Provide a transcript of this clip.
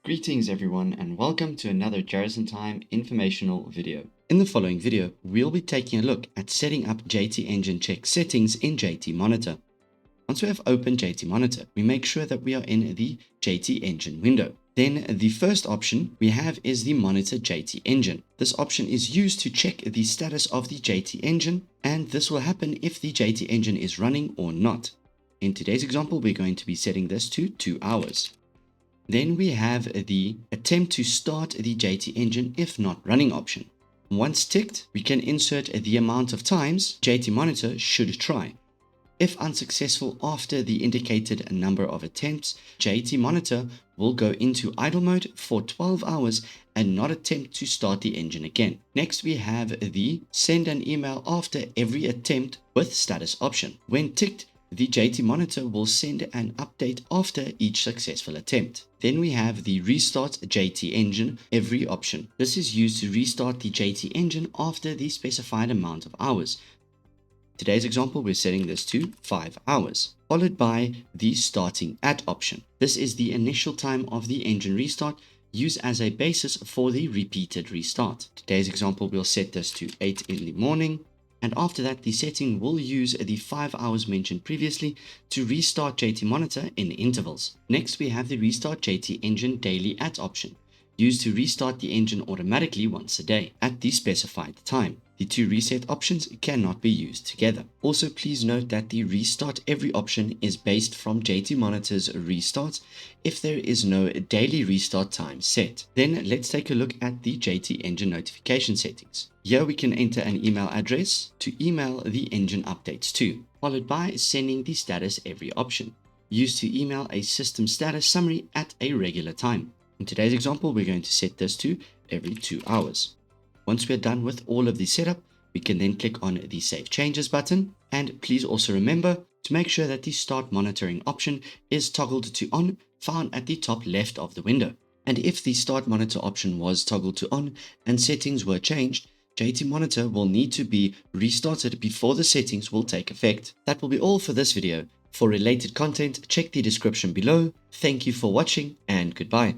Greetings everyone and welcome to another Jarrison Time informational video. In the following video, we'll be taking a look at setting up JT Engine check settings in JT Monitor. Once we have opened JT Monitor, we make sure that we are in the JT Engine window. Then the first option we have is the Monitor JT Engine. This option is used to check the status of the JT Engine, and this will happen if the JT Engine is running or not. In today's example, we're going to be setting this to 2 hours. Then we have the attempt to start the JT Engine if not running option. Once ticked, we can insert the amount of times JT Monitor should try. If unsuccessful after the indicated number of attempts, JT Monitor will go into idle mode for 12 hours and not attempt to start the engine again. Next, we have the send an email after every attempt with status option. When ticked, the JT Monitor will send an update after each successful attempt. Then we have the restart JT Engine every option. This is used to restart the JT Engine after the specified amount of hours. Today's example, we're setting this to 5 hours, followed by the starting at option. This is the initial time of the engine restart, used as a basis for the repeated restart. Today's example, we'll set this to 8 in the morning. And after that, the setting will use the 5 hours mentioned previously to restart JT Monitor in intervals. Next, we have the restart JT Engine daily at option, used to restart the engine automatically once a day at the specified time. The two reset options cannot be used together. Also, please note that the restart every option is based from JT Monitor's restarts if there is no daily restart time set. Then let's take a look at the JT Engine notification settings. Here we can enter an email address to email the engine updates to, followed by sending the status every option, used to email a system status summary at a regular time. In today's example, we're going to set this to every 2 hours. Once we're done with all of the setup, we can then click on the Save Changes button. And please also remember to make sure that the Start Monitoring option is toggled to on, found at the top left of the window. And if the Start Monitor option was toggled to on and settings were changed, JT Monitor will need to be restarted before the settings will take effect. That will be all for this video. For related content, check the description below. Thank you for watching and goodbye.